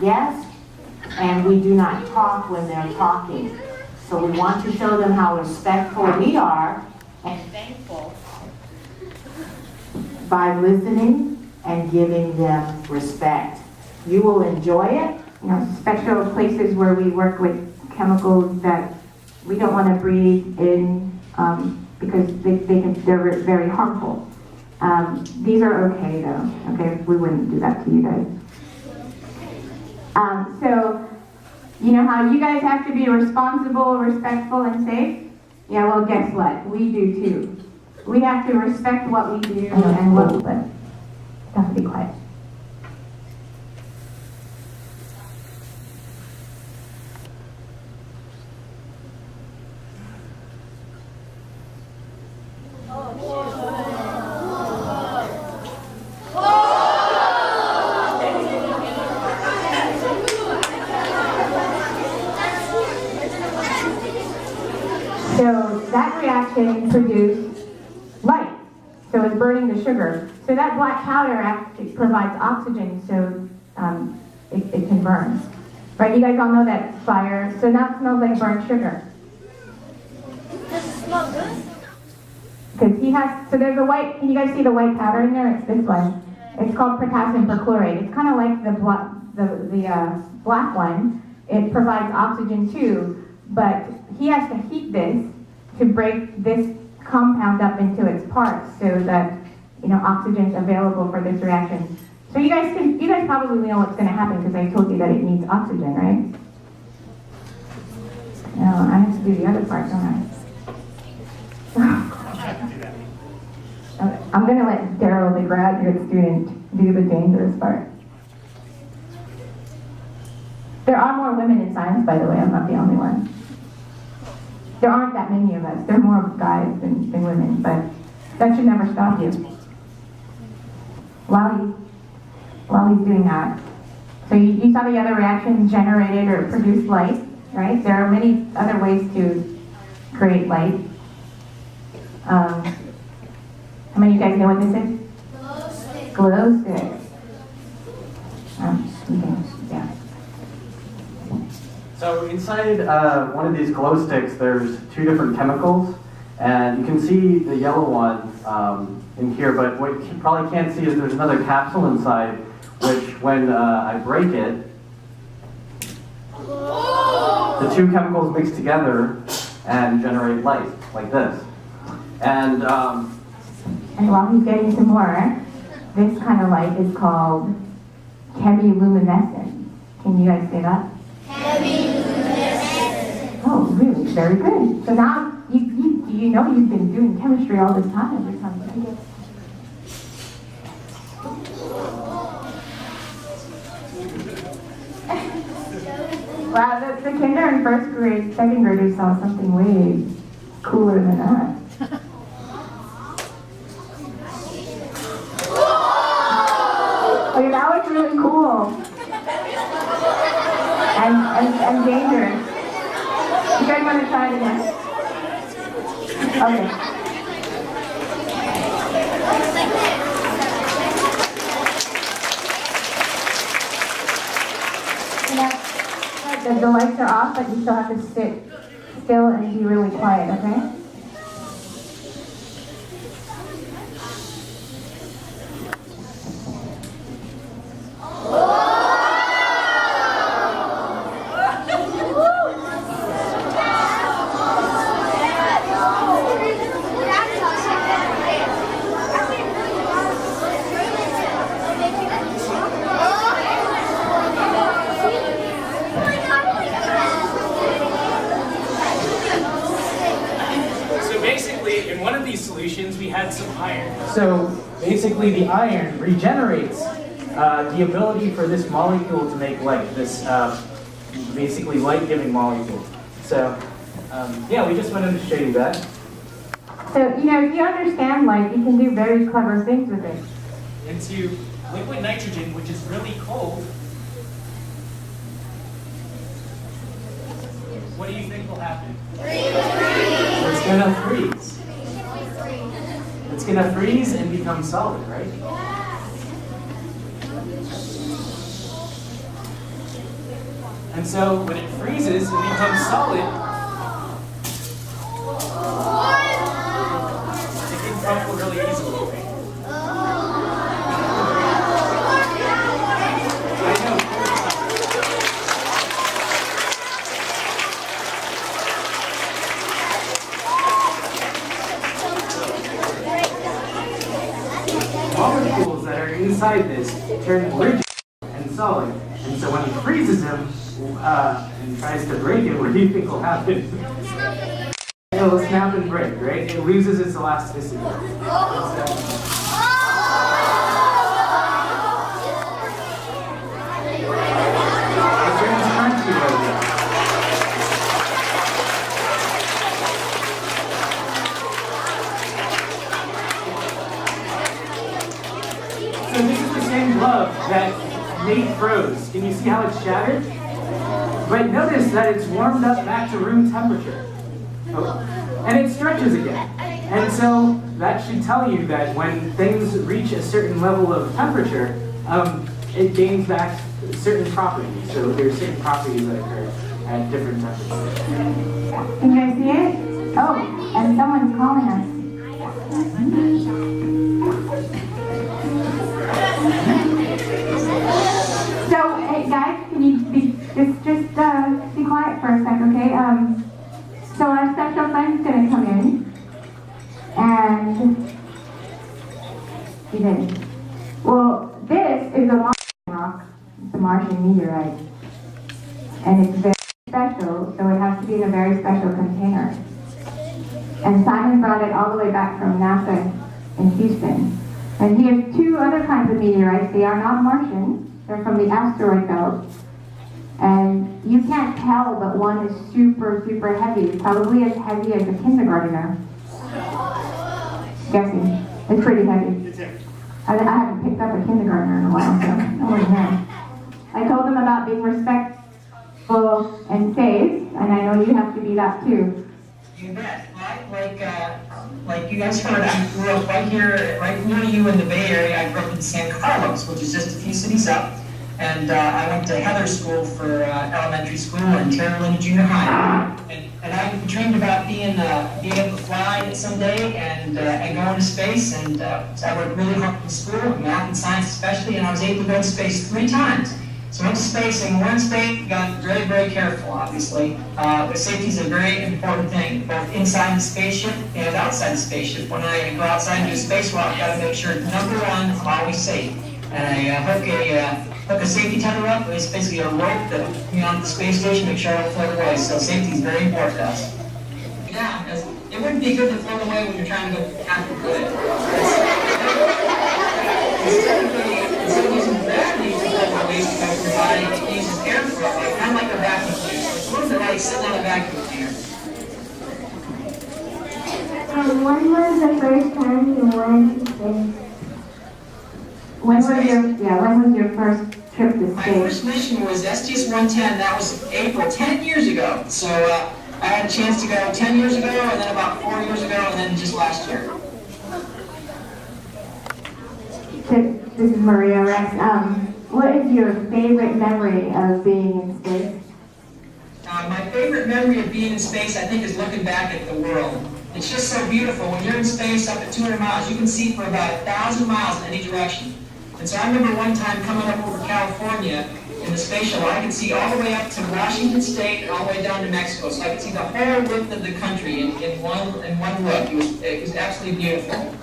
not guests, and we do not talk when they're talking. So we want to show them how respectful we are and thankful by listening and giving them respect. You will enjoy it. You know, special places where we work with chemicals that we don't want to breathe in because they're very harmful. These are okay though, okay? We wouldn't do that to you guys. So, you know how you guys have to be responsible, respectful, and safe? Yeah, well, guess what? We do too. We have to respect what we do and what we live. Have to be quiet. So that reaction produced light. So it's burning the sugar. So that black powder actually provides oxygen, so it can burn. Right? You guys all know that fire. So now it smells like burnt sugar. Does it smell good? Because he has. So there's a white. Can you guys see the white powder in there? It's this one. It's called potassium perchlorate. It's kind of like the black one. It provides oxygen too, but he has to heat this to break this compound up into its parts so that, you know, oxygen is available for this reaction. So you guys probably know what's going to happen because I told you that it needs oxygen, right? No, I have to do the other part, don't I? Okay, I'm going to let Daryl, the graduate student, do the dangerous part. There are more women in science, by the way. I'm not the only one. There aren't that many of us. There are more guys than women, but that should never stop you. While he's doing that. So you saw the other reactions generated or produced light, right? There are many other ways to create light. How many of you guys know what this is? Glow sticks. Yeah. So inside one of these glow sticks, there's two different chemicals, and you can see the yellow one in here, but what you probably can't see is there's another capsule inside, which when I break it, the two chemicals mix together and generate light, like this. And while he's getting some more, this kind of light is called chemiluminescence. Can you guys say that? Oh, really? Very good. So now you know you've been doing chemistry all this time every time you do it. Wow, the kinder and first grade, second graders saw something way cooler than that. Okay, that was really cool. And dangerous. You guys want to try it again? Okay. The lights are off, but you still have to sit still and be really quiet, okay? We had some iron. So basically the iron regenerates the ability for this molecule to make light, this basically light-giving molecule. So yeah, we just wanted to show you that. So, you know, if you understand light, you can do very clever things with it. Into liquid nitrogen, which is really cold. What do you think will happen? It's gonna freeze. It's gonna freeze and become solid, right? And so when it freezes and becomes solid, it can crumble really easily. Molecules that are inside this turn rigid and solid, and so when he freezes them and tries to break it, what do you think will happen? It will snap and break, right? It loses its elasticity. It turns crunchy right now. So this is the same glove that Nate froze. Can you see how it's shattered? But notice that it's warmed up back to room temperature. Oh, and it stretches again. And so that should tell you that when things reach a certain level of temperature, it gains back certain properties. So there's certain properties that occur at different temperatures. Can you guys see it? Oh, and someone's calling us. So, hey guys, can you just be quiet for a sec, okay? So our special friend's gonna come in, and he didn't. Well, this is a Martian rock. It's a Martian meteorite, and it's very special, so it has to be in a very special container. And Simon brought it all the way back from NASA in Houston. And he has two other kinds of meteorites. They are not Martian. They're from the asteroid belt. And you can't tell, but one is super, super heavy. Probably as heavy as a kindergartner. Guessing. It's pretty heavy. I haven't picked up a kindergartner in a while, so I wouldn't know. I told them about being respectful and safe, and I know you have to be that too. You bet. Like you guys heard, I grew up right here, right near you in the Bay Area. I grew up in San Carlos, which is just a few cities up. And I went to Heather School for elementary school and Terra Lynn Junior High. And I dreamed about being able to fly someday and go into space. And so I worked really hard in school, math and science especially, and I was able to go to space 3 times. So I went to space, and when we're in space, we got very, very careful, obviously. Safety is a very important thing, both inside the spaceship and outside the spaceship. When I go outside and do a spacewalk, I've got to make sure, number one, I'm always safe. And I hook a safety tether up. It's basically a rope that hooks me onto the space station, make sure I don't float away. So safety is very important to us. Yeah, because it wouldn't be good to float away when you're trying to go after good. Instead of using gravity to float away, because your body uses air flow, kind of like a vacuum cleaner. So it's a little bit like sitting on a vacuum cleaner. When was the first time you went to space? When was your first trip to My space? first mission was STS-110. That was April, 10 years ago. So I had a chance to go 10 years ago, and then about 4 years ago, and then just last year. This is Maria Rex. What is your favorite memory of being in space? My favorite memory of being in space, I think, is looking back at the world. It's just so beautiful. When you're in space up at 200 miles, you can see for about 1,000 miles in any direction. And so I remember one time coming up over California in the space shuttle, I could see all the way up to Washington State and all the way down to Mexico. So I could see the whole width of the country in one look. It was absolutely beautiful.